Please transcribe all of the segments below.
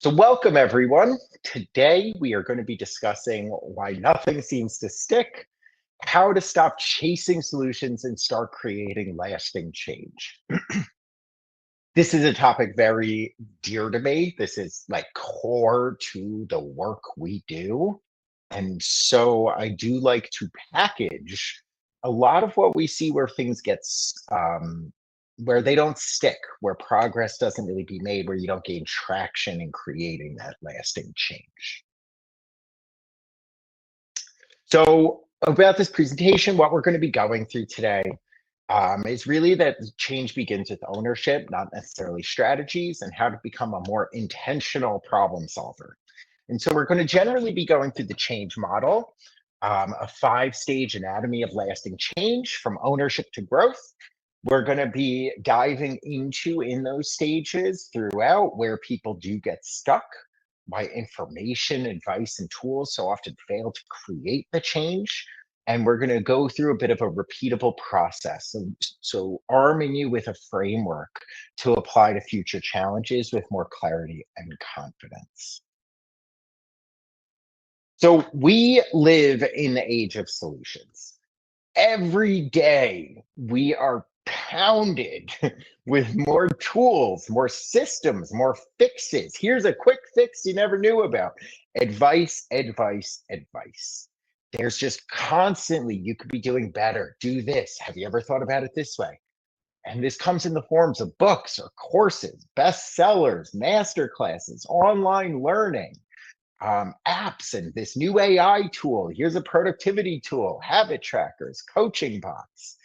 So, welcome everyone. Today we are going to be discussing why nothing seems to stick, how to stop chasing solutions and start creating lasting change. This is a topic very dear to me. This is like core to the work we do. And so I do like to package a lot of what we see where things where they don't stick, where progress doesn't really be made, where you don't gain traction in creating that lasting change. So, about this presentation, what we're going to be going through today is really that change begins with ownership, not necessarily strategies, and how to become a more intentional problem solver. And so, we're going to generally be going through the change model, a five-stage anatomy of lasting change from ownership to growth. We're going to be diving into in those stages throughout where people do get stuck, why information, advice, and tools so often fail to create the change. And we're going to go through a bit of a repeatable process. So arming you with a framework to apply to future challenges with more clarity and confidence. So we live in the age of solutions. Every day we are pounded with more tools, more systems, more fixes. Here's a quick fix you never knew about. Advice, advice, advice. There's just constantly, you could be doing better. Do this. Have you ever thought about it this way? And this comes in the forms of books or courses, bestsellers, master classes, online learning, apps, and this new AI tool. Here's a productivity tool, habit trackers, coaching bots,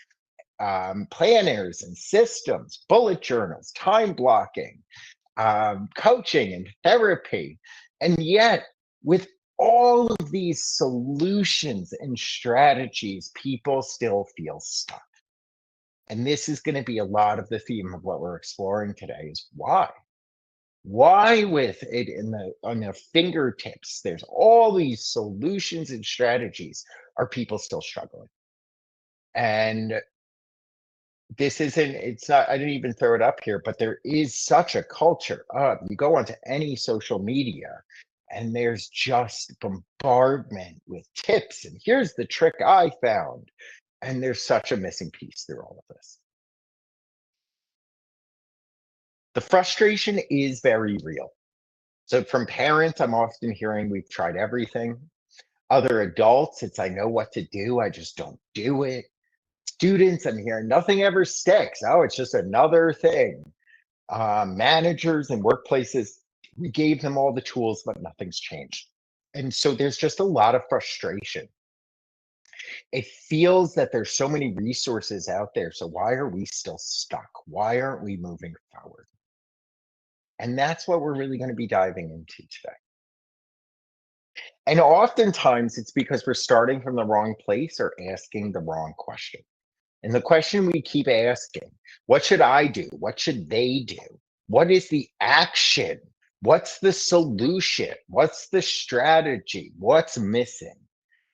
planners and systems, bullet journals, time blocking, coaching and therapy. And yet, with all of these solutions and strategies, people still feel stuck. And this is going to be a lot of the theme of what we're exploring today is why. Why with it on their fingertips, there's all these solutions and strategies, are people still struggling? And this isn't, it's not, I didn't even throw it up here, but there is such a culture of, you go onto any social media and there's just bombardment with tips. And here's the trick I found. And there's such a missing piece through all of this. The frustration is very real. So from parents, I'm often hearing we've tried everything. Other adults, it's I know what to do, I just don't do it. Students, I'm hearing nothing ever sticks. Oh, it's just another thing. Managers and workplaces, we gave them all the tools, but nothing's changed. And so there's just a lot of frustration. It feels that there's so many resources out there. So why are we still stuck? Why aren't we moving forward? And that's what we're really going to be diving into today. And oftentimes it's because we're starting from the wrong place or asking the wrong question. And the question we keep asking, what should I do? What should they do? What is the action? What's the solution? What's the strategy? What's missing?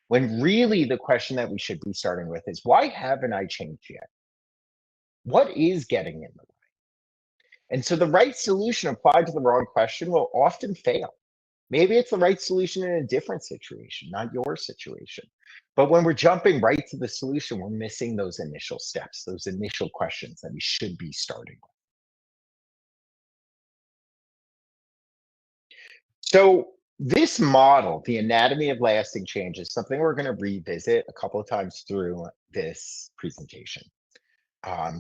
When really the question that we should be starting with is, why haven't I changed yet? What is getting in the way? And so the right solution applied to the wrong question will often fail. Maybe it's the right solution in a different situation, not your situation. But when we're jumping right to the solution, we're missing those initial steps, those initial questions that we should be starting with. So, this model, the anatomy of lasting change, is something we're going to revisit a couple of times through this presentation.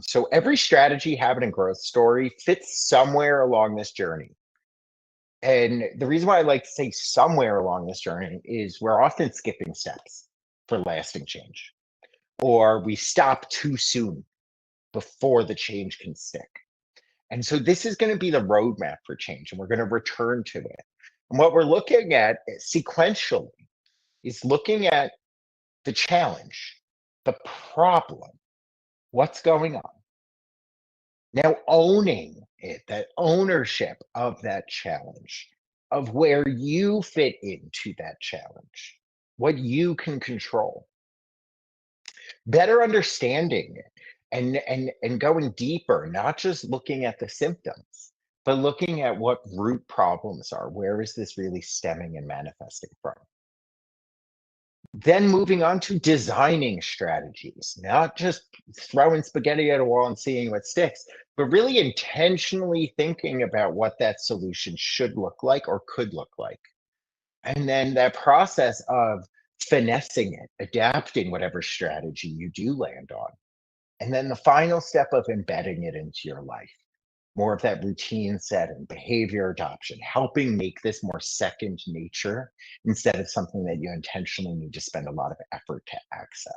So, every strategy, habit, and growth story fits somewhere along this journey. And the reason why I like to say somewhere along this journey is we're often skipping steps for lasting change, or we stop too soon before the change can stick. And so this is going to be the roadmap for change, and we're going to return to it. And what we're looking at sequentially is looking at the challenge, the problem, what's going on. Now, owning it, that ownership of that challenge, of where you fit into that challenge, what you can control, better understanding it and going deeper, not just looking at the symptoms, but looking at what root problems are. Where is this really stemming and manifesting from? Then moving on to designing strategies, not just throwing spaghetti at a wall and seeing what sticks, but really intentionally thinking about what that solution should look like or could look like. And then that process of finessing it, adapting whatever strategy you do land on. And then the final step of embedding it into your life, more of that routine set and behavior adoption, helping make this more second nature instead of something that you intentionally need to spend a lot of effort to access.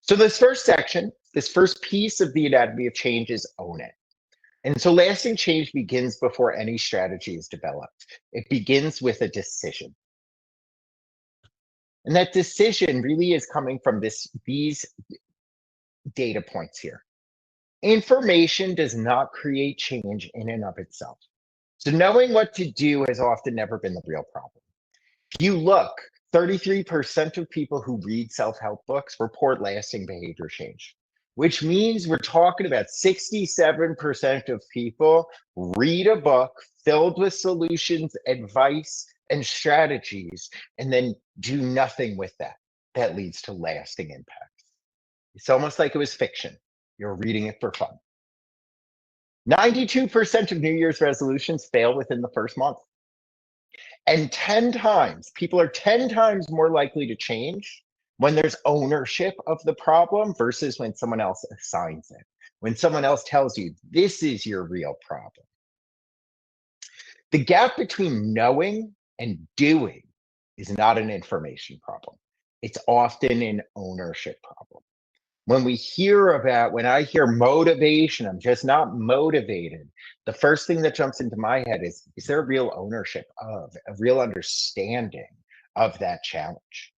So, this first section, this first piece of the anatomy of change is own it. And so, lasting change begins before any strategy is developed. It begins with a decision. And that decision really is coming from these data points here. Information does not create change in and of itself. So knowing what to do has often never been the real problem. If you look, 33% of people who read self-help books report lasting behavior change, which means we're talking about 67% of people read a book filled with solutions, advice, and strategies, and then do nothing with that. That leads to lasting impacts. It's almost like it was fiction. You're reading it for fun. 92% of New Year's resolutions fail within the first month. And 10 times, people are 10 times more likely to change when there's ownership of the problem versus when someone else assigns it. When someone else tells you, this is your real problem. The gap between knowing and doing is not an information problem. It's often an ownership problem. When I hear motivation, I'm just not motivated. The first thing that jumps into my head is there a real ownership of, a real understanding of that challenge?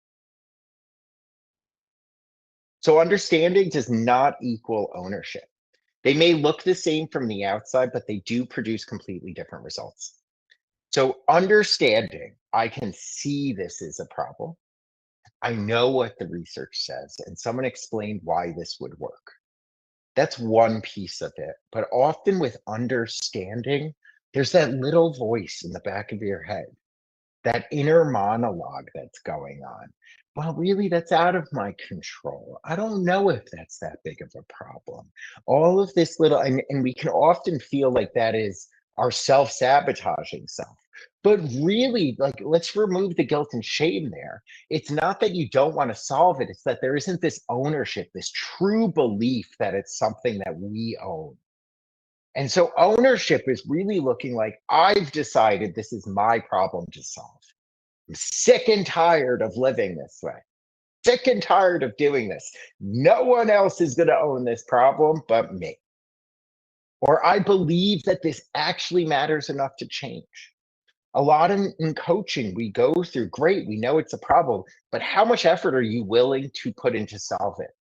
So understanding does not equal ownership. They may look the same from the outside, but they do produce completely different results. So understanding, I can see this is a problem. I know what the research says, and someone explained why this would work. That's one piece of it. But often with understanding, there's that little voice in the back of your head, that inner monologue that's going on. Well, really, that's out of my control. I don't know if that's that big of a problem. All of this little, and we can often feel like that is our self sabotaging self. But really, like, let's remove the guilt and shame there. It's not that you don't want to solve it, it's that there isn't this ownership, this true belief that it's something that we own. And so ownership is really looking like I've decided this is my problem to solve. I'm sick and tired of living this way. Sick and tired of doing this. No one else is going to own this problem but me. Or I believe that this actually matters enough to change. A lot in coaching, we go through great, we know it's a problem, but how much effort are you willing to put in to solve it?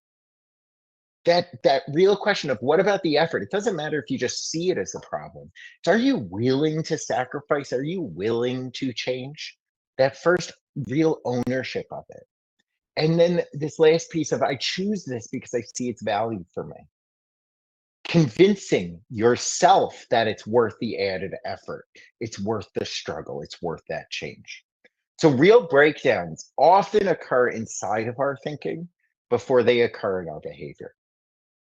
That real question of what about the effort? It doesn't matter if you just see it as a problem. It's, are you willing to sacrifice? Are you willing to change? That first real ownership of it. And then this last piece of I choose this because I see its value for me. Convincing yourself that it's worth the added effort, it's worth the struggle, it's worth that change. So, real breakdowns often occur inside of our thinking before they occur in our behavior.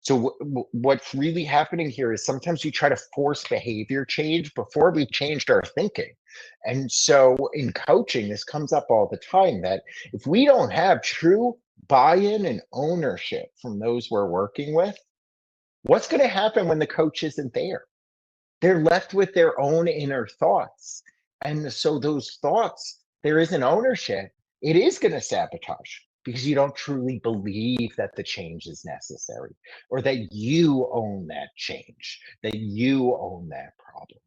So what's really happening here is sometimes we try to force behavior change before we've changed our thinking. And so in coaching, this comes up all the time that if we don't have true buy-in and ownership from those we're working with, what's going to happen when the coach isn't there? They're left with their own inner thoughts. And so those thoughts, there isn't ownership. It is going to sabotage because you don't truly believe that the change is necessary or that you own that change, that you own that problem.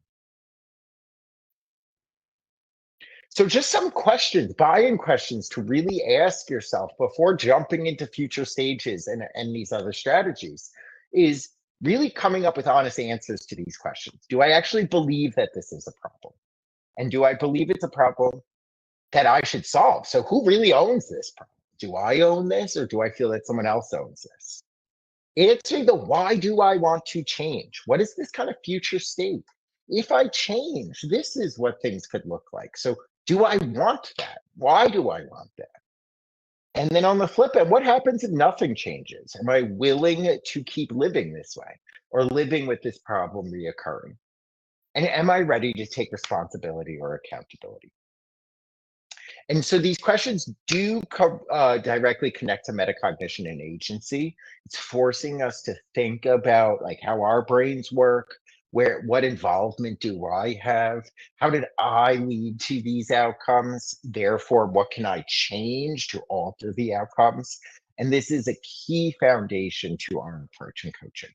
So, just some questions, buy in questions to really ask yourself before jumping into future stages and these other strategies is really coming up with honest answers to these questions. Do I actually believe that this is a problem? And do I believe it's a problem that I should solve? So, who really owns this problem? Do I own this or do I feel that someone else owns this? Answering the why do I want to change? What is this kind of future state? If I change, this is what things could look like. So, do I want that? Why do I want that? And then on the flip end, what happens if nothing changes? Am I willing to keep living this way or living with this problem reoccurring? And am I ready to take responsibility or accountability? And so these questions do directly connect to metacognition and agency. It's forcing us to think about like how our brains work, where what involvement do I have? How did I lead to these outcomes? Therefore, what can I change to alter the outcomes? And this is a key foundation to our approach in coaching.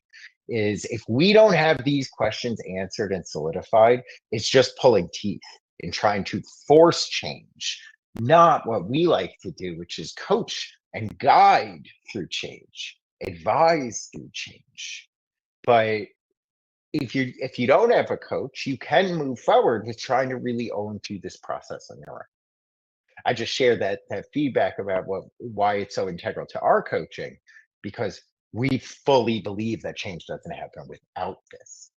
Is if we don't have these questions answered and solidified, it's just pulling teeth in trying to force change, not what we like to do, which is coach and guide through change, advise through change. But if you don't have a coach, you can move forward with trying to really own through this process on your own. I just shared that feedback about why it's so integral to our coaching, because we fully believe that change doesn't happen without this.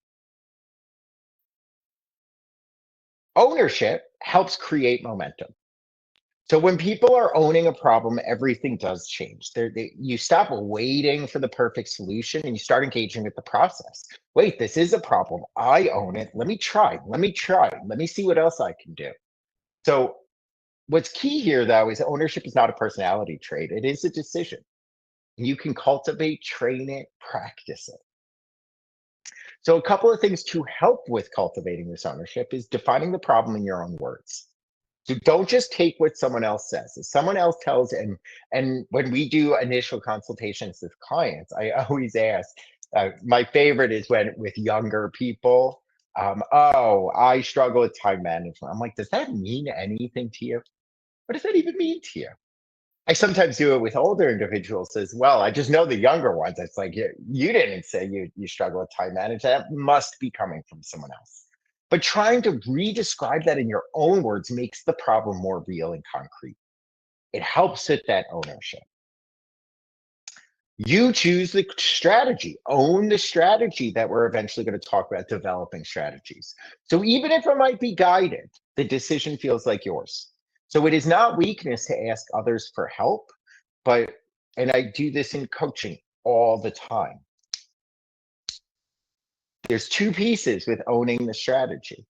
Ownership helps create momentum. So when people are owning a problem, everything does change. You stop waiting for the perfect solution and you start engaging with the process. Wait, this is a problem. I own it. Let me try. Let me try. Let me see what else I can do. So what's key here, though, is ownership is not a personality trait. It is a decision. You can cultivate, train it, practice it. So a couple of things to help with cultivating this ownership is defining the problem in your own words. So don't just take what someone else says. If someone else tells, and when we do initial consultations with clients, I always ask. My favorite is when with younger people. Oh, I struggle with time management. I'm like, does that mean anything to you? What does that even mean to you? I sometimes do it with older individuals as well. I just know the younger ones. It's like you didn't say you struggle with time management. That must be coming from someone else. But trying to re-describe that in your own words makes the problem more real and concrete. It helps with that ownership. You choose the strategy, own the strategy that we're eventually going to talk about developing strategies. So even if it might be guided, the decision feels like yours. So it is not weakness to ask others for help, but, and I do this in coaching all the time. There's two pieces with owning the strategy.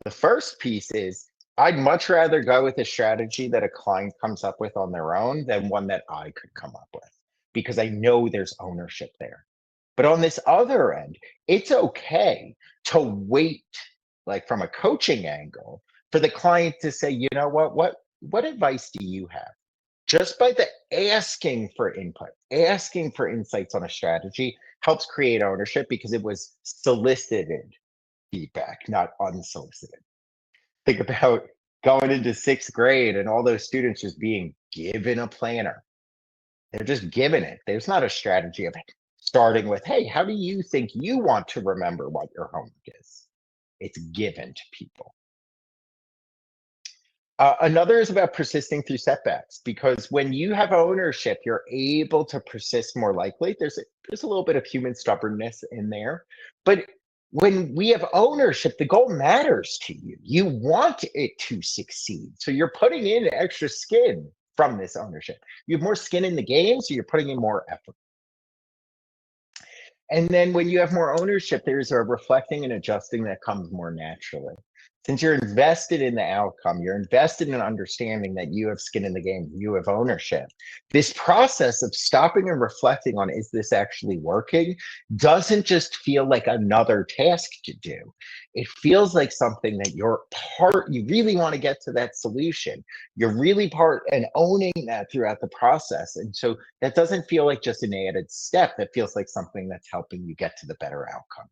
The first piece is I'd much rather go with a strategy that a client comes up with on their own than one that I could come up with because I know there's ownership there. But on this other end, it's okay to wait, like from a coaching angle, for the client to say, you know what advice do you have? Just by the asking for input, asking for insights on a strategy helps create ownership because it was solicited feedback, not unsolicited. Think about going into sixth grade and all those students just being given a planner. They're just given it. There's not a strategy of starting with, hey, how do you think you want to remember what your homework is? It's given to people. Another is about persisting through setbacks because when you have ownership, you're able to persist more likely. There's a little bit of human stubbornness in there, but when we have ownership, the goal matters to you. You want it to succeed, so you're putting in extra skin from this ownership. You have more skin in the game, so you're putting in more effort. And then when you have more ownership, there's a reflecting and adjusting that comes more naturally. Since you're invested in the outcome, you're invested in understanding that you have skin in the game, you have ownership. This process of stopping and reflecting on is this actually working doesn't just feel like another task to do. It feels like something that you're part, you really want to get to that solution. You're really part and owning that throughout the process. And so that doesn't feel like just an added step. That feels like something that's helping you get to the better outcome.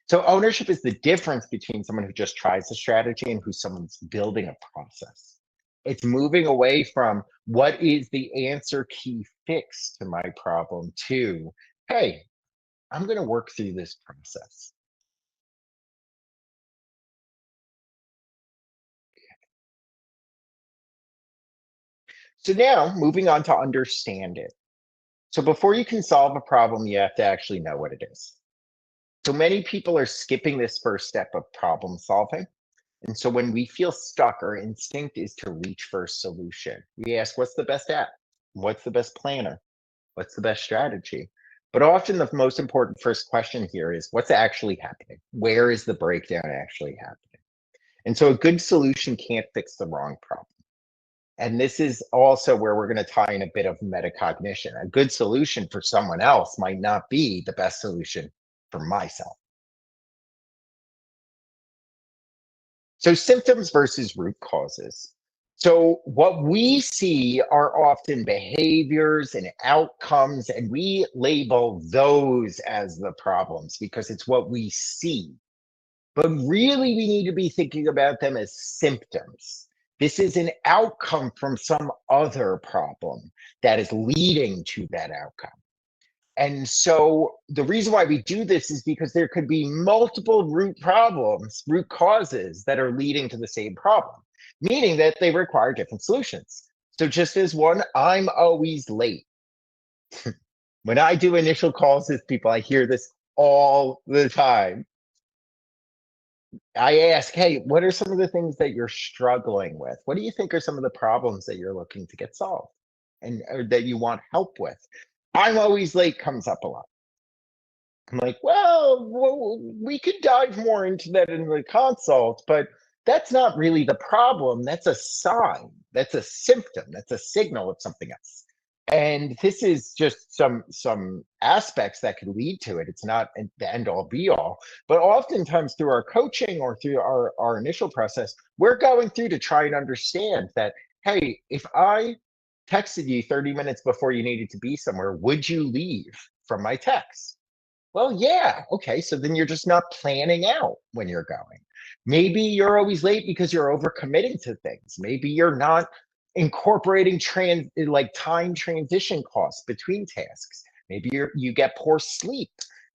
So ownership is the difference between someone who just tries a strategy and who's someone's building a process. It's moving away from what is the answer key fix to my problem to, hey, I'm going to work through this process. So now moving on to understand it. So before you can solve a problem, you have to actually know what it is. So many people are skipping this first step of problem solving. And so when we feel stuck, our instinct is to reach for a solution. We ask, what's the best app? What's the best planner? What's the best strategy? But often the most important first question here is what's actually happening? Where is the breakdown actually happening? And so a good solution can't fix the wrong problem. And this is also where we're going to tie in a bit of metacognition. A good solution for someone else might not be the best solution for myself. So symptoms versus root causes. So what we see are often behaviors and outcomes, and we label those as the problems because it's what we see. But really, we need to be thinking about them as symptoms. This is an outcome from some other problem that is leading to that outcome. And so the reason why we do this is because there could be multiple root problems, root causes that are leading to the same problem, meaning that they require different solutions. So just as one, I'm always late. When I do initial calls with people, I hear this all the time. I ask, hey, what are some of the things that you're struggling with? What do you think are some of the problems that you're looking to get solved and or that you want help with? I'm always late comes up a lot. I'm like, well, we could dive more into that in the consult, but that's not really the problem. That's a sign. That's a symptom. That's a signal of something else. And this is just some aspects that could lead to it. It's not the end all be all, but oftentimes through our coaching or through our initial process, we're going through to try and understand that, hey, if I texted you 30 minutes before you needed to be somewhere, would you leave from my text? Well, yeah. Okay. So then you're just not planning out when you're going. Maybe you're always late because you're overcommitting to things. Maybe you're not incorporating like time transition costs between tasks. Maybe you get poor sleep,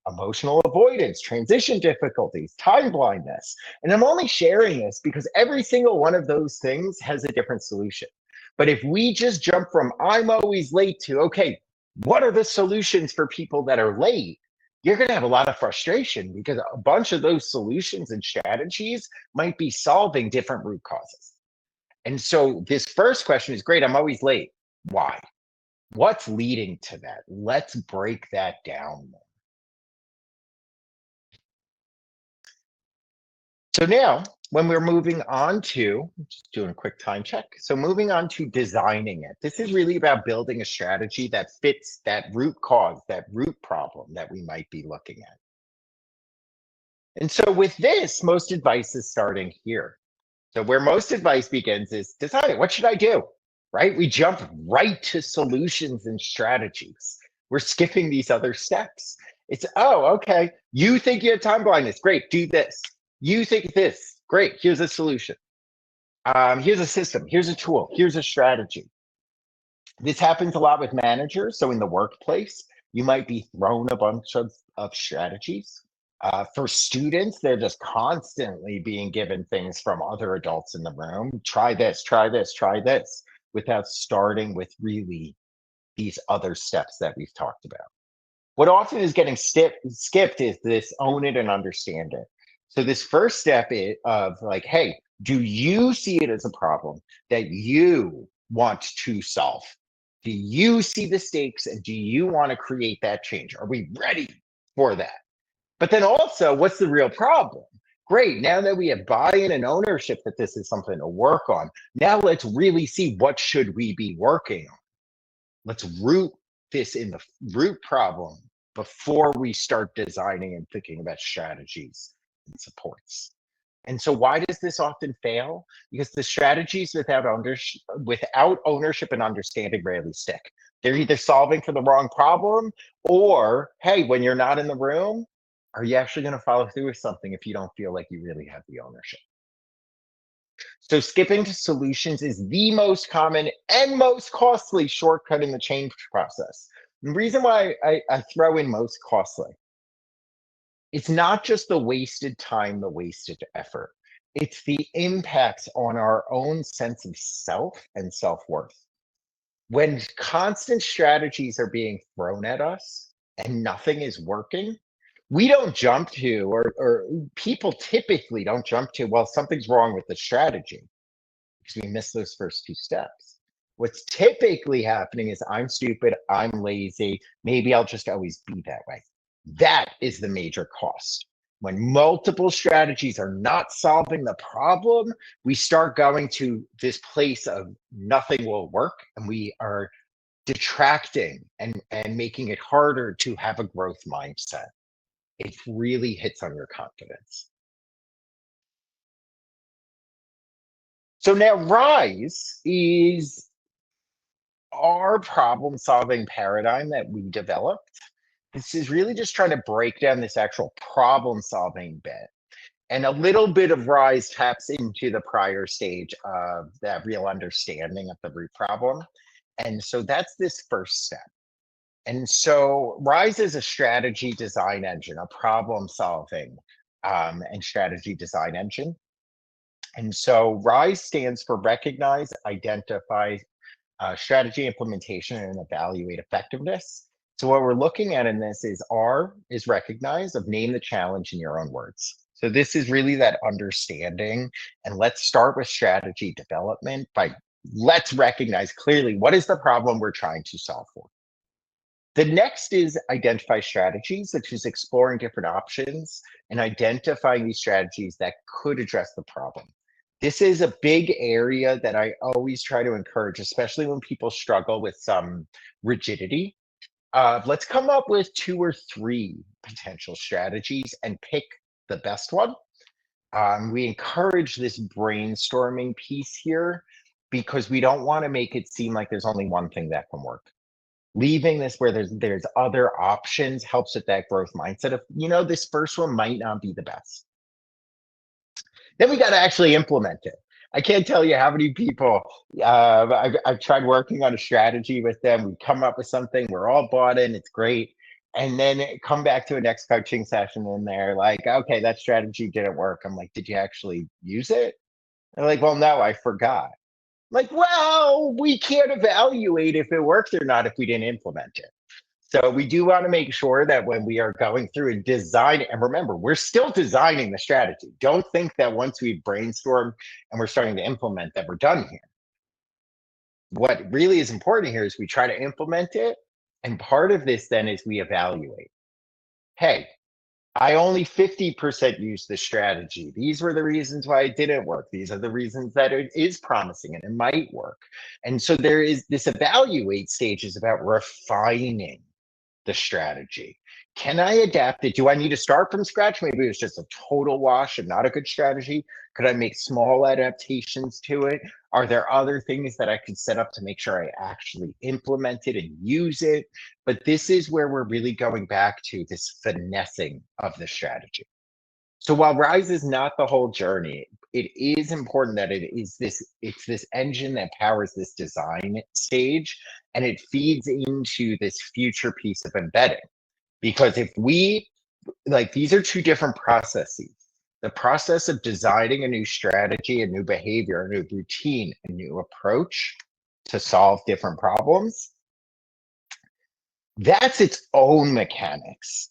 emotional avoidance, transition difficulties, time blindness. And I'm only sharing this because every single one of those things has a different solution. But if we just jump from I'm always late to, okay, what are the solutions for people that are late? You're going to have a lot of frustration because a bunch of those solutions and strategies might be solving different root causes. And so this first question is great. I'm always late. Why? What's leading to that? Let's break that down. So now, when we're moving on to, just doing a quick time check. So moving on to designing it. This is really about building a strategy that fits that root cause, that root problem that we might be looking at. And so with this, most advice is starting here. So where most advice begins is decide what should I do? Right? We jump right to solutions and strategies. We're skipping these other steps. It's okay. You think you have time blindness. Great, do this. You think this. Great, here's a solution. Here's a system. Here's a tool. Here's a strategy. This happens a lot with managers. So in the workplace, you might be thrown a bunch of strategies. For students, they're just constantly being given things from other adults in the room. Try this, try this, try this, without starting with really these other steps that we've talked about. What often is getting skipped is this own it and understand it. So this first step of like, hey, do you see it as a problem that you want to solve? Do you see the stakes and do you want to create that change? Are we ready for that? But then also, what's the real problem? Great. Now that we have buy-in and ownership that this is something to work on, now let's really see what should we be working on. Let's root this in the root problem before we start designing and thinking about strategies and supports. And so why does this often fail? Because the strategies without ownership and understanding rarely stick. They're either solving for the wrong problem or, hey, when you're not in the room, are you actually going to follow through with something if you don't feel like you really have the ownership? So skipping to solutions is the most common and most costly shortcut in the change process. The reason why I throw in most costly, it's not just the wasted time, the wasted effort. It's the impacts on our own sense of self and self-worth. When constant strategies are being thrown at us and nothing is working, we don't jump to, or people typically don't jump to, well, something's wrong with the strategy because we miss those first two steps. What's typically happening is I'm stupid, I'm lazy, maybe I'll just always be that way. That is the major cost. When multiple strategies are not solving the problem, we start going to this place of nothing will work, and we are detracting and making it harder to have a growth mindset. It really hits on your confidence. So now Rise is our problem solving paradigm that we developed. This is really just trying to break down this actual problem solving bit. And a little bit of Rise taps into the prior stage of that real understanding of the root problem. And so that's this first step. And so Rise is a strategy design engine, a problem solving and strategy design engine. And so Rise stands for recognize, identify, strategy implementation, and evaluate effectiveness. So what we're looking at in this is R is recognize, of name the challenge in your own words. So this is really that understanding. And let's start with strategy development by let's recognize clearly what is the problem we're trying to solve for. The next is identify strategies, which is exploring different options and identifying these strategies that could address the problem. This is a big area that I always try to encourage, especially when people struggle with some rigidity. Let's come up with two or three potential strategies and pick the best one. We encourage this brainstorming piece here because we don't want to make it seem like there's only one thing that can work. Leaving this where there's other options helps with that growth mindset of, this first one might not be the best. Then we got to actually implement it. I can't tell you how many people I've tried working on a strategy with them. We come up with something, we're all bought in, it's great. And then come back to a next coaching session and they're like, okay, that strategy didn't work. I'm like, did you actually use it? They're like, well, no, I forgot. Like, well, we can't evaluate if it worked or not if we didn't implement it. So we do want to make sure that when we are going through and design, and remember, we're still designing the strategy. Don't think that once we brainstorm and we're starting to implement that we're done here. What really is important here is we try to implement it. And part of this then is we evaluate. Hey, I only 50% used the strategy. These were the reasons why it didn't work. These are the reasons that it is promising and it might work. And so there is this evaluate stage is about refining the strategy. Can I adapt it? Do I need to start from scratch? Maybe it was just a total wash and not a good strategy. Could I make small adaptations to it? Are there other things that I could set up to make sure I actually implement it and use it? But this is where we're really going back to this finessing of the strategy. So while Rise is not the whole journey, it is important that it's this engine that powers this design stage, and it feeds into this future piece of embedding. Because if we like, these are two different processes. The process of designing a new strategy, a new behavior, a new routine, a new approach to solve different problems, that's its own mechanics.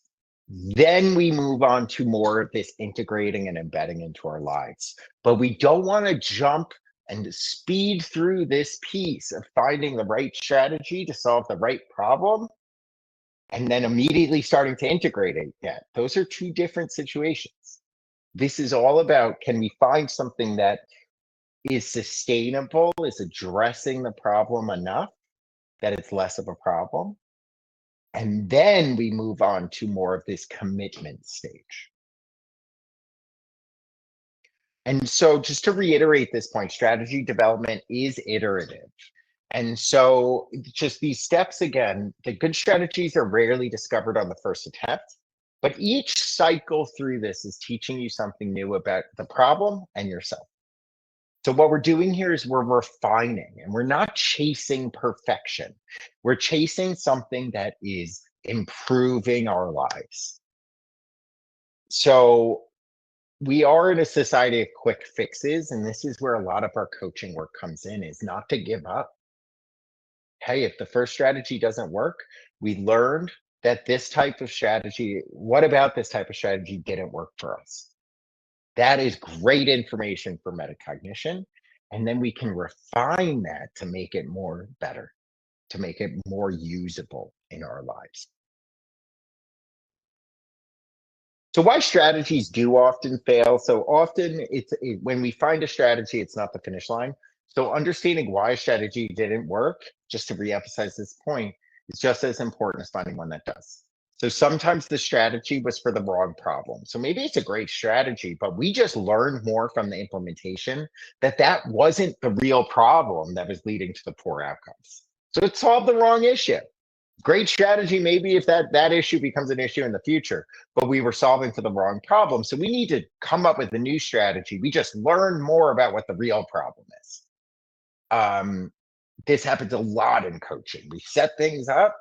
Then we move on to more of this integrating and embedding into our lives. But we don't want to jump and speed through this piece of finding the right strategy to solve the right problem and then immediately starting to integrate it yet. Those are two different situations. This is all about, can we find something that is sustainable, is addressing the problem enough that it's less of a problem? And then we move on to more of this commitment stage. And so, just to reiterate this point, strategy development is iterative. And so, just these steps again, the good strategies are rarely discovered on the first attempt, but each cycle through this is teaching you something new about the problem and yourself. So, what we're doing here is we're refining and we're not chasing perfection. We're chasing something that is improving our lives. So, we are in a society of quick fixes, and this is where a lot of our coaching work comes in, is not to give up, Hey, if the first strategy doesn't work, we learned that this type of strategy, what about this type of strategy didn't work for us? That is great information for metacognition. And then we can refine that to make it more better, to make it more usable in our lives. So why strategies do often fail? So often when we find a strategy, it's not the finish line. So understanding why a strategy didn't work, just to reemphasize this point, is just as important as finding one that does. So sometimes the strategy was for the wrong problem. So maybe it's a great strategy, but we just learned more from the implementation that that wasn't the real problem that was leading to the poor outcomes. So it solved the wrong issue. Great strategy maybe if that issue becomes an issue in the future, but we were solving for the wrong problem, so we need to come up with a new strategy. We just learn more about what the real problem is. This happens a lot in coaching. We set things up,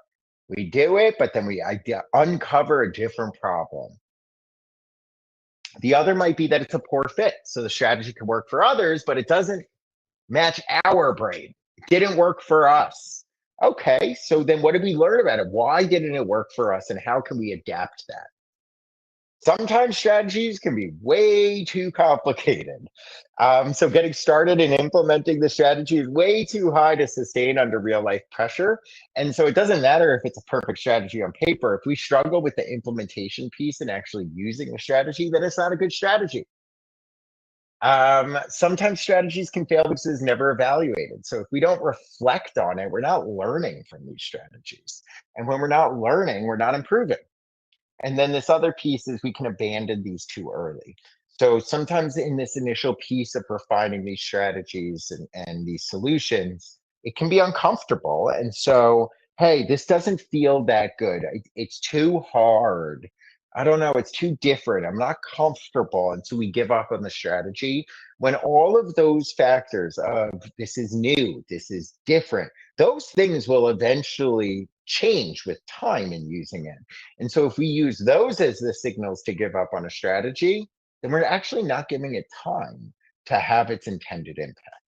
we do it, but then we uncover a different problem. The other might be that it's a poor fit, so the strategy can work for others, but it doesn't match our brain. It didn't work for us. Okay, so then what did we learn about it? Why didn't it work for us? And how can we adapt that? Sometimes strategies can be way too complicated. So getting started and implementing the strategy is way too high to sustain under real life pressure. And so it doesn't matter if it's a perfect strategy on paper. If we struggle with the implementation piece and actually using the strategy, then it's not a good strategy. Sometimes strategies can fail because it's never evaluated. So if we don't reflect on it, we're not learning from these strategies. And when we're not learning, we're not improving. And then this other piece is we can abandon these too early. So sometimes in this initial piece of refining these strategies and these solutions, it can be uncomfortable. And so, hey, this doesn't feel that good. It's too hard. I don't know. It's too different. I'm not comfortable. And so we give up on the strategy when all of those factors of this is new, this is different, those things will eventually change with time in using it. And so if we use those as the signals to give up on a strategy, then we're actually not giving it time to have its intended impact.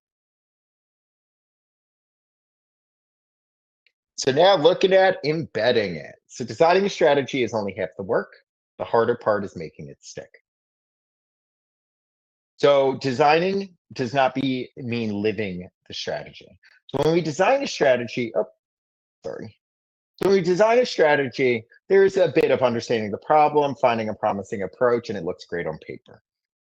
So now looking at embedding it. So designing a strategy is only half the work. The harder part is making it stick. So designing does not mean living the strategy. So when we design a strategy, oh, sorry. So when we design a strategy, there's a bit of understanding the problem, finding a promising approach, and it looks great on paper.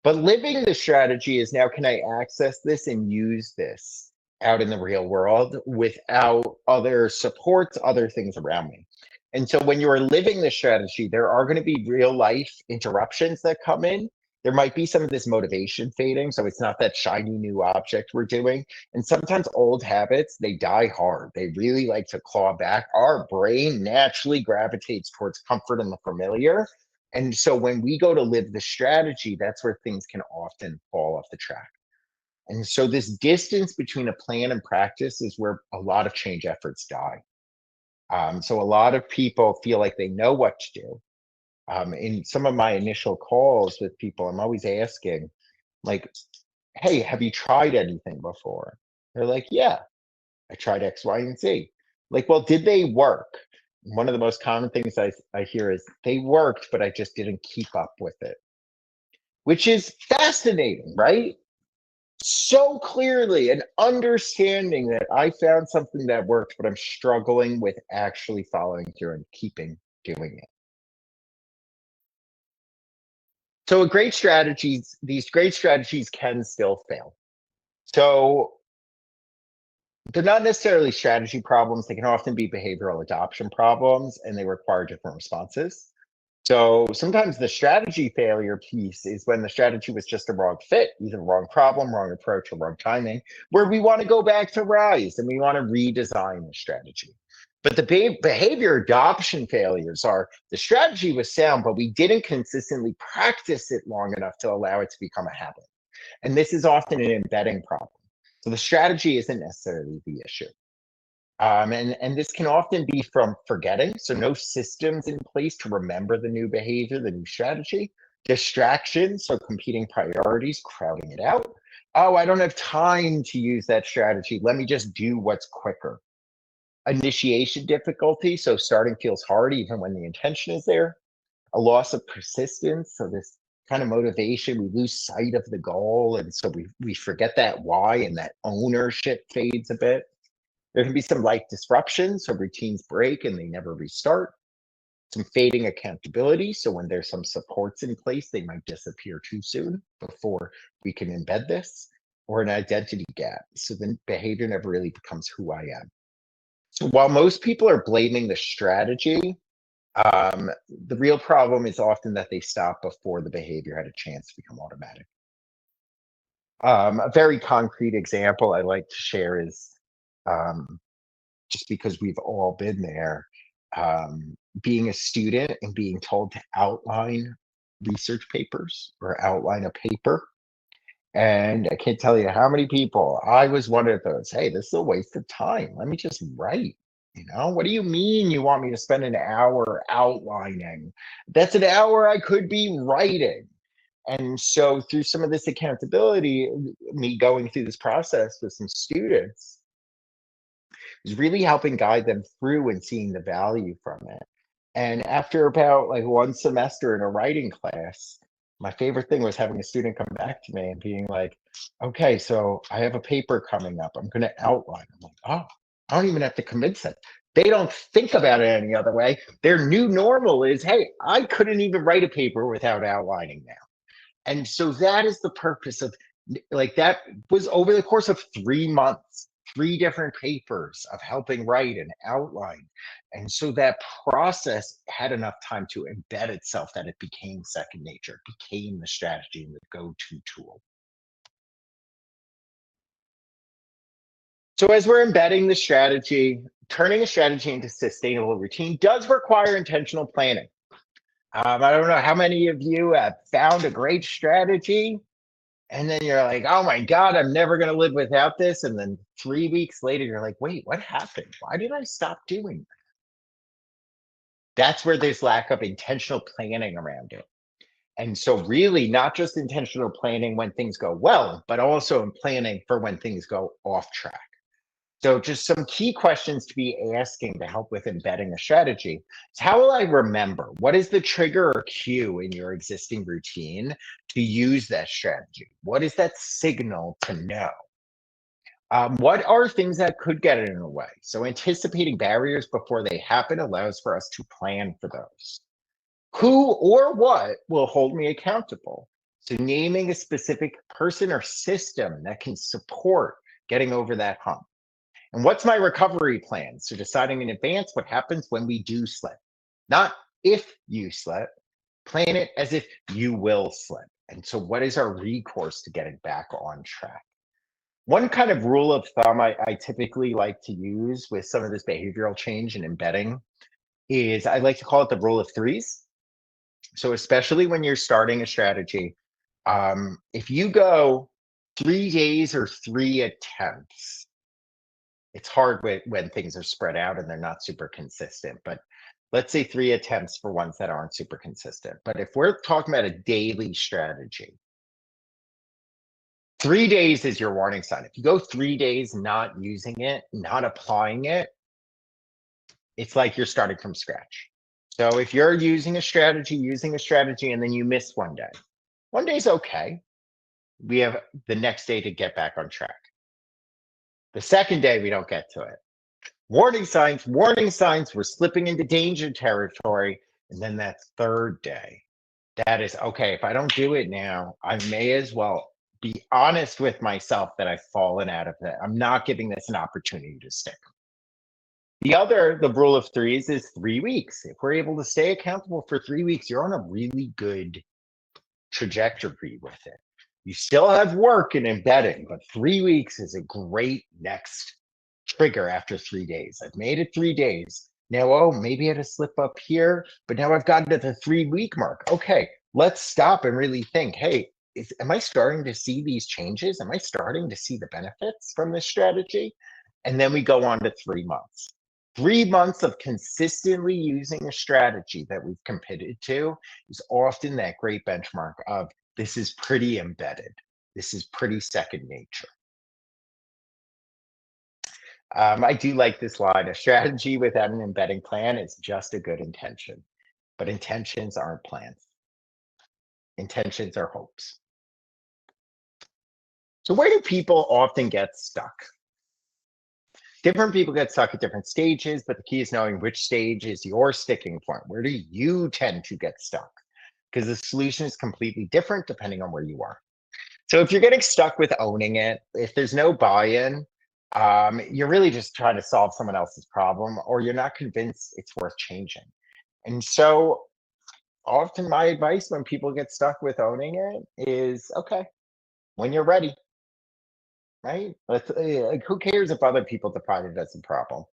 But living the strategy is now, can I access this and use this out in the real world without other supports, other things around me? And so when you're living the strategy, there are going to be real life interruptions that come in. There might be some of this motivation fading. So it's not that shiny new object we're doing. And sometimes old habits, they die hard. They really like to claw back. Our brain naturally gravitates towards comfort and the familiar. And so when we go to live the strategy, that's where things can often fall off the track. And so this distance between a plan and practice is where a lot of change efforts die. So a lot of people feel like they know what to do. In some of my initial calls with people, I'm always asking, like, hey, have you tried anything before? They're like, yeah, I tried X, Y, and Z. Like, well, did they work? One of the most common things I hear is they worked, but I just didn't keep up with it, which is fascinating, right? So clearly, an understanding that I found something that worked, but I'm struggling with actually following through and keeping doing it. So, a great strategies, these great strategies can still fail. So, they're not necessarily strategy problems. They can often be behavioral adoption problems, and they require different responses. So sometimes the strategy failure piece is when the strategy was just a wrong fit, either wrong problem, wrong approach, or wrong timing, where we want to go back to rise and we want to redesign the strategy. But the behavior adoption failures are the strategy was sound, but we didn't consistently practice it long enough to allow it to become a habit. And this is often an embedding problem. So the strategy isn't necessarily the issue. And this can often be from forgetting, so no systems in place to remember the new behavior, the new strategy, distractions, so competing priorities, crowding it out. Oh, I don't have time to use that strategy. Let me just do what's quicker. Initiation difficulty, so starting feels hard even when the intention is there. A loss of persistence, so this kind of motivation, we lose sight of the goal, and so we forget that why, and that ownership fades a bit. There can be some life disruption, so routines break and they never restart. Some fading accountability, so when there's some supports in place, they might disappear too soon before we can embed this. Or an identity gap, so the behavior never really becomes who I am. So while most people are blaming the strategy, the real problem is often that they stop before the behavior had a chance to become automatic. A very concrete example I like to share is, um, just because we've all been there, being a student and being told to outline research papers or outline a paper. And I can't tell you how many people, I was one of those. Hey, this is a waste of time. Let me just write. What do you mean you want me to spend an hour outlining? That's an hour I could be writing. And so, through some of this accountability, me going through this process with some students is really helping guide them through and seeing the value from it. And after about like one semester in a writing class, my favorite thing was having a student come back to me and being like, okay, so I have a paper coming up. I'm going to outline. I'm like, oh, I don't even have to convince them. They don't think about it any other way. Their new normal is, hey, I couldn't even write a paper without outlining now. And so that is the purpose of, like, that was over the course of 3 months, three different papers of helping write and outline. And so that process had enough time to embed itself that it became second nature, it became the strategy and the go-to tool. So as we're embedding the strategy, turning a strategy into sustainable routine does require intentional planning. I don't know how many of you have found a great strategy and then you're like, oh my God, I'm never going to live without this. And then 3 weeks later, you're like, wait, what happened? Why did I stop doing that? That's where there's lack of intentional planning around it. And so, really, not just intentional planning when things go well, but also in planning for when things go off track. So, just some key questions to be asking to help with embedding a strategy is, how will I remember? What is the trigger or cue in your existing routine to use that strategy? What is that signal to know? What are things that could get in the way? So, anticipating barriers before they happen allows for us to plan for those. Who or what will hold me accountable? So, naming a specific person or system that can support getting over that hump. And what's my recovery plan? So, deciding in advance what happens when we do slip, not if you slip, plan it as if you will slip. And so, what is our recourse to getting back on track? One kind of rule of thumb I typically like to use with some of this behavioral change and embedding is, I like to call it the rule of threes. So, especially when you're starting a strategy, if you go 3 days or three attempts, it's hard when things are spread out and they're not super consistent. But let's say three attempts for ones that aren't super consistent. But if we're talking about a daily strategy, 3 days is your warning sign. If you go 3 days not using it, not applying it, it's like you're starting from scratch. So if you're using a strategy, and then you miss one day's okay. We have the next day to get back on track. The second day, we don't get to it. Warning signs, we're slipping into danger territory. And then that third day, that is okay. If I don't do it now, I may as well be honest with myself that I've fallen out of it. I'm not giving this an opportunity to stick. The rule of threes is 3 weeks. If we're able to stay accountable for 3 weeks, you're on a really good trajectory with it. You still have work in embedding, but 3 weeks is a great next trigger after 3 days. I've made it 3 days. Now, oh, maybe I had a slip up here, but now I've gotten to the 3 week mark. Okay, let's stop and really think, hey, am I starting to see these changes? Am I starting to see the benefits from this strategy? And then we go on to 3 months. 3 months of consistently using a strategy that we've committed to is often that great benchmark of, this is pretty embedded. This is pretty second nature. I do like this line. A strategy without an embedding plan is just a good intention, but intentions aren't plans. Intentions are hopes. So where do people often get stuck? Different people get stuck at different stages, but the key is knowing which stage is your sticking point. Where do you tend to get stuck? Because the solution is completely different depending on where you are. So if you're getting stuck with owning it, if there's no buy-in, you're really just trying to solve someone else's problem, or you're not convinced it's worth changing. And so often my advice when people get stuck with owning it is, okay, when you're ready, right? Like, who cares if other people define it as a problem?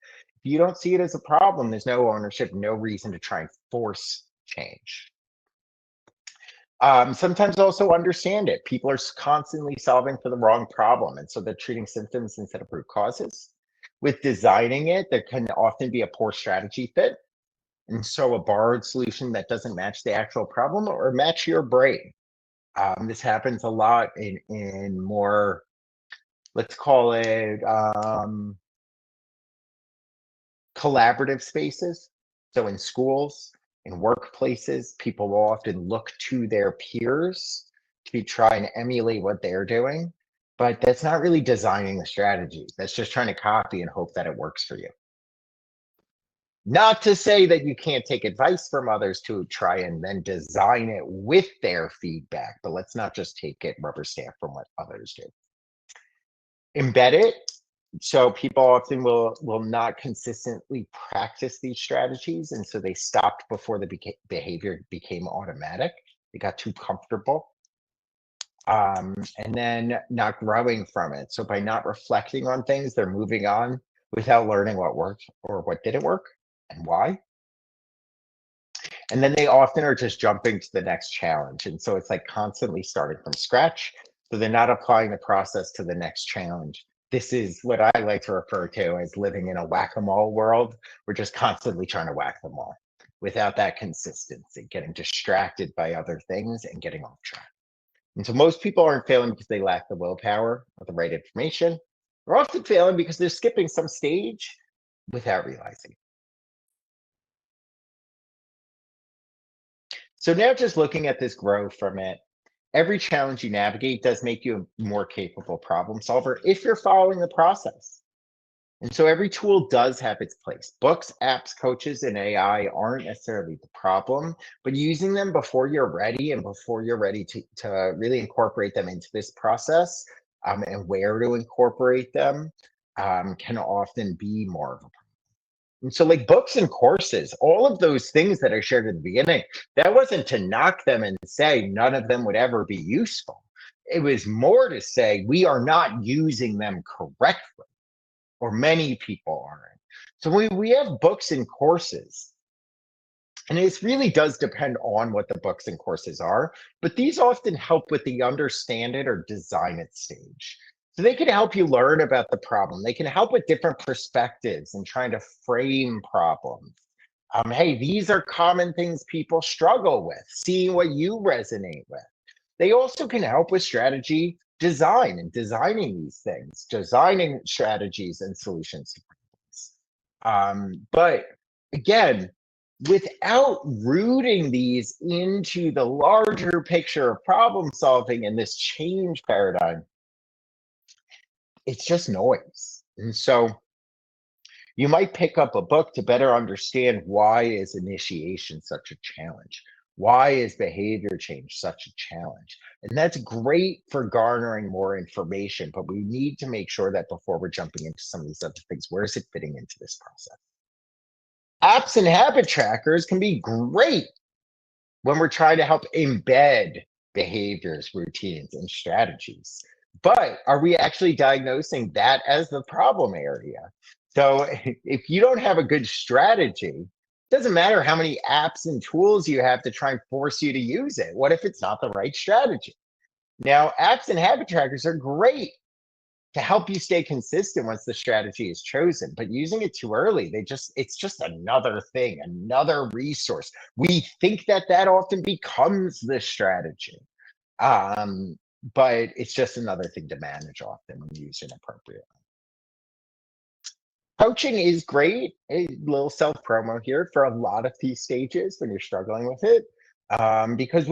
If you don't see it as a problem, there's no ownership, no reason to try and force change. Sometimes also understand it. People are constantly solving for the wrong problem, and so they're treating symptoms instead of root causes. With designing it, there can often be a poor strategy fit, and so a borrowed solution that doesn't match the actual problem or match your brain. This happens a lot in more, let's call it, collaborative spaces. So in schools, in workplaces, people will often look to their peers to try and emulate what they're doing. But that's not really designing the strategy. That's just trying to copy and hope that it works for you. Not to say that you can't take advice from others to try and then design it with their feedback, but let's not just take it rubber stamp from what others do. Embed it. So people often will not consistently practice these strategies, and so they stopped before the behavior became automatic. They got too comfortable, and then not growing from it. So by not reflecting on things, they're moving on without learning what worked or what didn't work and why. And then they often are just jumping to the next challenge, and so it's like constantly starting from scratch. So they're not applying the process to the next challenge. This is what I like to refer to as living in a whack-a-mole world. We're just constantly trying to whack them all without that consistency, getting distracted by other things and getting off track. And so most people aren't failing because they lack the willpower or the right information. They're often failing because they're skipping some stage without realizing. So now just looking at this grow from it, every challenge you navigate does make you a more capable problem solver if you're following the process. And so every tool does have its place. Books, apps, coaches, and AI aren't necessarily the problem, but using them before you're ready and before you're ready to really incorporate them into this process, and where to incorporate them, can often be more of a problem. And so, like books and courses, all of those things that I shared at the beginning, that wasn't to knock them and say none of them would ever be useful. It was more to say we are not using them correctly, or many people aren't. So we have books and courses, and it really does depend on what the books and courses are, but these often help with the understand it or design it stage. So they can help you learn about the problem. They can help with different perspectives and trying to frame problems. Hey, these are common things people struggle with, seeing what you resonate with. They also can help with strategy design and designing these things, designing strategies and solutions to problems. But again, without rooting these into the larger picture of problem solving and this change paradigm, it's just noise. And so you might pick up a book to better understand why is initiation such a challenge? Why is behavior change such a challenge? And that's great for garnering more information, but we need to make sure that before we're jumping into some of these other things, where is it fitting into this process? Apps and habit trackers can be great when we're trying to help embed behaviors, routines, and strategies. But are we actually diagnosing that as the problem area? So if you don't have a good strategy, it doesn't matter how many apps and tools you have to try and force you to use it. What if it's not the right strategy? Now, apps and habit trackers are great to help you stay consistent once the strategy is chosen, but using it too early, it's just another thing, another resource. We think that that often becomes the strategy, um but it's just another thing to manage often when used inappropriately. Coaching is great. A little self promo here for a lot of these stages when you're struggling with it. Because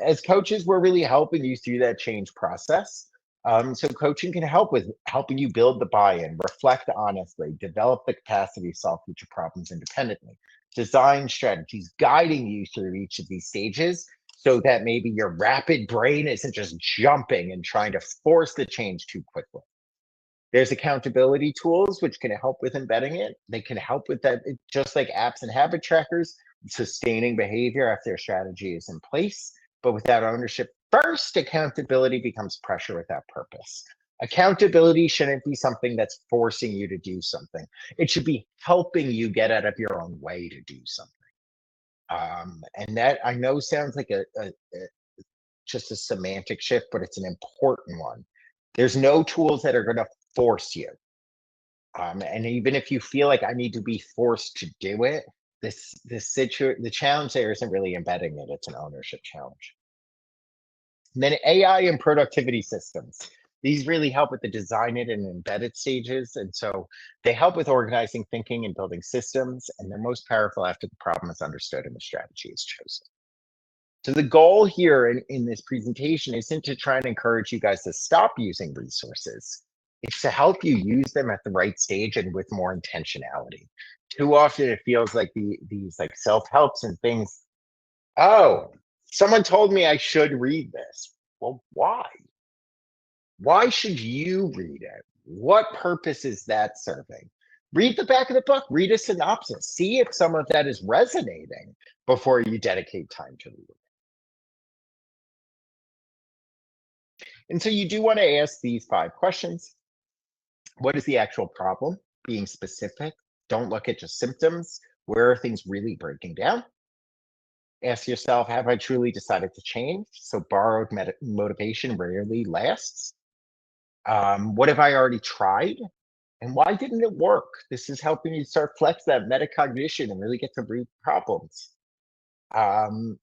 as coaches, we're really helping you through that change process. So coaching can help with helping you build the buy-in, reflect honestly, develop the capacity to solve future problems independently, design strategies, guiding you through each of these stages so that maybe your rapid brain isn't just jumping and trying to force the change too quickly. There's accountability tools which can help with embedding it. They can help with that, just like apps and habit trackers, sustaining behavior after a strategy is in place. But without ownership first, accountability becomes pressure without purpose. Accountability shouldn't be something that's forcing you to do something. It should be helping you get out of your own way to do something. And that I know sounds like just a semantic shift, but it's an important one. There's no tools that are going to force you. And even if you feel like I need to be forced to do it, the challenge there isn't really embedding it, it's an ownership challenge. And then AI and productivity systems. These really help with the design it and embedded stages. And so they help with organizing thinking and building systems, and they're most powerful after the problem is understood and the strategy is chosen. So the goal here in this presentation isn't to try and encourage you guys to stop using resources. It's to help you use them at the right stage and with more intentionality. Too often it feels like these like self-helps and things, oh, someone told me I should read this. Well, why? Why should you read it? What purpose is that serving? Read the back of the book, read a synopsis, see if some of that is resonating before you dedicate time to read it. And so you do want to ask these 5 questions. What is the actual problem? Being specific. Don't look at just symptoms. Where are things really breaking down? Ask yourself, have I truly decided to change? So borrowed motivation rarely lasts. What have I already tried? And why didn't it work? This is helping you start flex that metacognition and really get to root problems.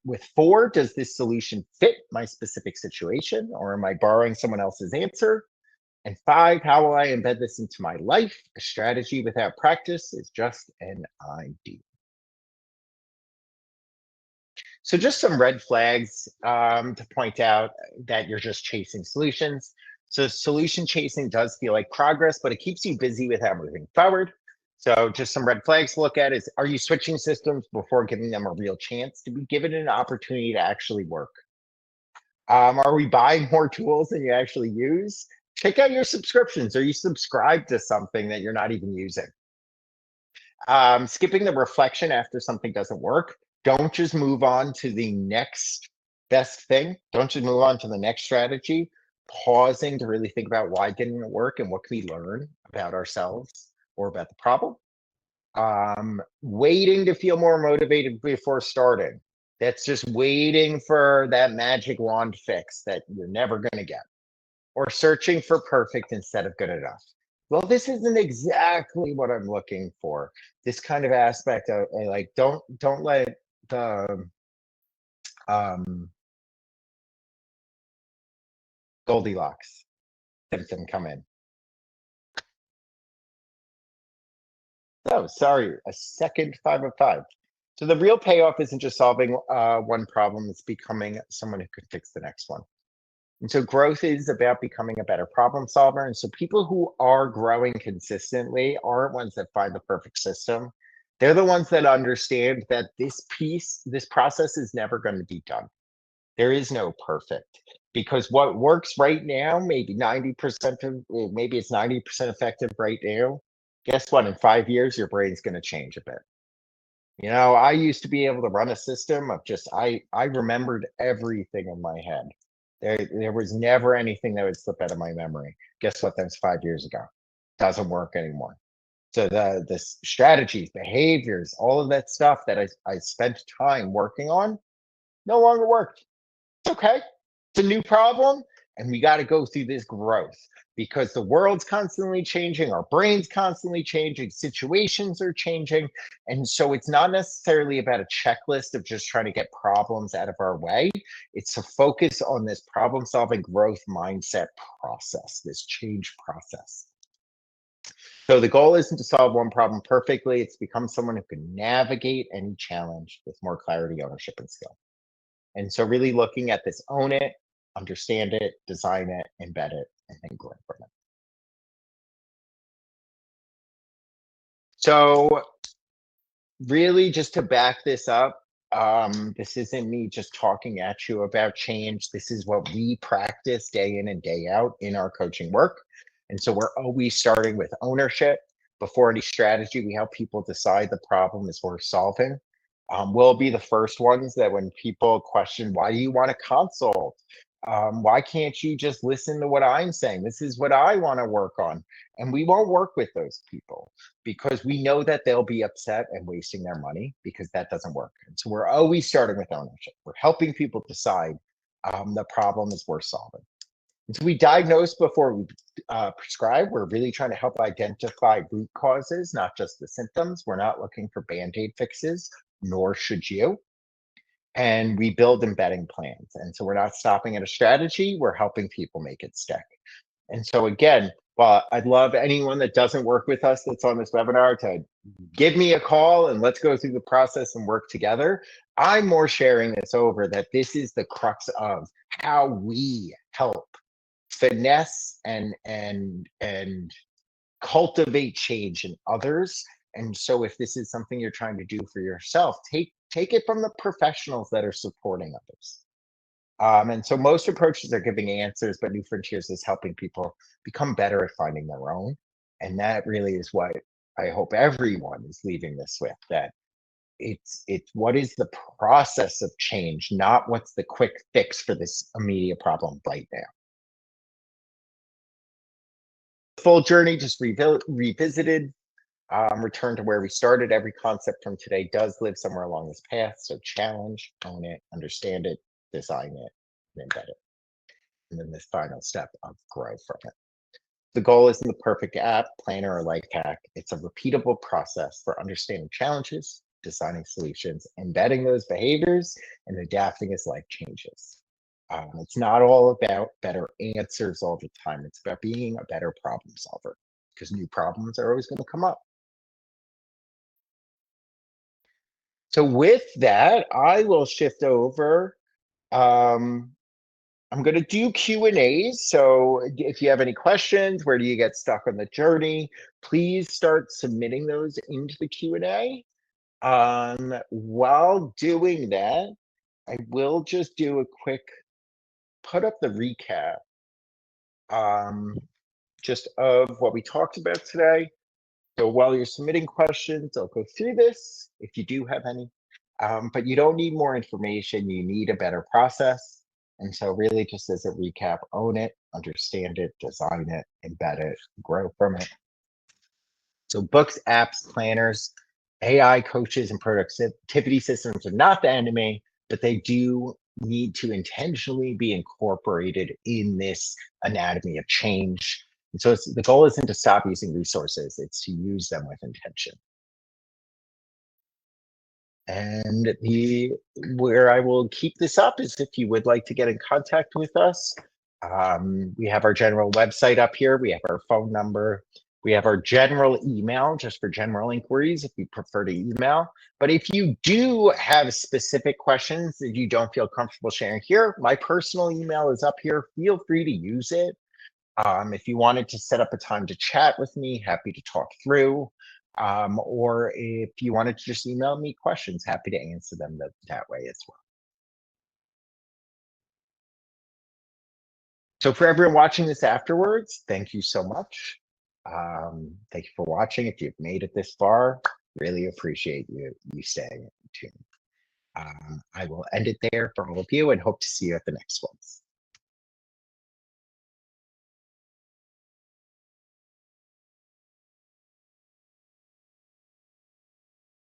With 4, does this solution fit my specific situation, or am I borrowing someone else's answer? And 5, how will I embed this into my life? A strategy without practice is just an idea. So just some red flags to point out that you're just chasing solutions. So solution chasing does feel like progress, but it keeps you busy without moving forward. So just some red flags to look at is, are you switching systems before giving them a real chance to be given an opportunity to actually work? Are we buying more tools than you actually use? Check out your subscriptions. Are you subscribed to something that you're not even using? Skipping the reflection after something doesn't work. Don't just move on to the next best thing. Don't just move on to the next strategy. Pausing to really think about why didn't it work and what can we learn about ourselves or about the problem. Waiting to feel more motivated before starting. That's just waiting for that magic wand fix that you're never going to get, or searching for perfect instead of good enough. Well, this isn't exactly what I'm looking for. This kind of aspect of like, don't let the um, Goldilocks symptom come in. Oh, sorry, a second 5 of 5. So the real payoff isn't just solving one problem; it's becoming someone who could fix the next one. And so growth is about becoming a better problem solver. And so people who are growing consistently aren't ones that find the perfect system. They're the ones that understand that this process is never going to be done. There is no perfect, because what works right now, maybe 90% of, maybe it's 90% effective right now. Guess what? In 5 years, your brain's going to change a bit. I used to be able to run a system of just I remembered everything in my head. There was never anything that would slip out of my memory. Guess what? That was 5 years ago. Doesn't work anymore. So the strategies, behaviors, all of that stuff that I spent time working on no longer worked. It's okay. It's a new problem, and we got to go through this growth because the world's constantly changing, our brain's constantly changing, situations are changing. And so it's not necessarily about a checklist of just trying to get problems out of our way. It's to focus on this problem solving growth mindset process, this change process. So the goal isn't to solve one problem perfectly, it's to become someone who can navigate any challenge with more clarity, ownership, and skill. And so really looking at this, own it, understand it, design it, embed it, and then grow from it. So really just to back this up, this isn't me just talking at you about change. This is what we practice day in and day out in our coaching work. And so we're always starting with ownership. Before any strategy, we help people decide the problem is worth solving. We'll be the first ones that when people question, why do you want to consult? Why can't you just listen to what I'm saying? This is what I want to work on. And we won't work with those people because we know that they'll be upset and wasting their money because that doesn't work. And so we're always starting with ownership. We're helping people decide the problem is worth solving. And so we diagnose before we prescribe. We're really trying to help identify root causes, not just the symptoms. We're not looking for band-aid fixes, nor should you. And we build embedding plans. And so we're not stopping at a strategy, we're helping people make it stick. And so again, well, I'd love anyone that doesn't work with us that's on this webinar to give me a call and let's go through the process and work together. I'm more sharing this over that this is the crux of how we help finesse and cultivate change in others. And so if this is something you're trying to do for yourself, take it from the professionals that are supporting others. And so most approaches are giving answers, but New Frontiers is helping people become better at finding their own. And that really is what I hope everyone is leaving this with, that it's what is the process of change, not what's the quick fix for this immediate problem right now. Full journey just revisited, return to where we started. Every concept from today does live somewhere along this path. So challenge, own it, understand it, design it, and embed it. And then this final step of grow from it. The goal isn't the perfect app, planner, or life hack. It's a repeatable process for understanding challenges, designing solutions, embedding those behaviors, and adapting as life changes. It's not all about better answers all the time. It's about being a better problem solver because new problems are always going to come up. So with that, I will shift over. I'm going to do Q&As. So if you have any questions, where do you get stuck on the journey? Please start submitting those into the Q&A. While doing that, I will just do a quick, put up the recap just of what we talked about today. So while you're submitting questions, I'll go through this if you do have any. But you don't need more information, you need a better process. And so really just as a recap, own it, understand it, design it, embed it, grow from it. So books, apps, planners, AI coaches, and productivity systems are not the enemy, but they do need to intentionally be incorporated in this anatomy of change. And so the goal isn't to stop using resources, it's to use them with intention. And where I will keep this up is if you would like to get in contact with us. We have our general website up here. We have our phone number. We have our general email just for general inquiries if you prefer to email. But if you do have specific questions that you don't feel comfortable sharing here, my personal email is up here. Feel free to use it. If you wanted to set up a time to chat with me, happy to talk through. Or if you wanted to just email me questions, happy to answer them that way as well. So for everyone watching this afterwards, thank you so much. Thank you for watching. If you've made it this far, really appreciate you staying tuned. I will end it there for all of you and hope to see you at the next ones.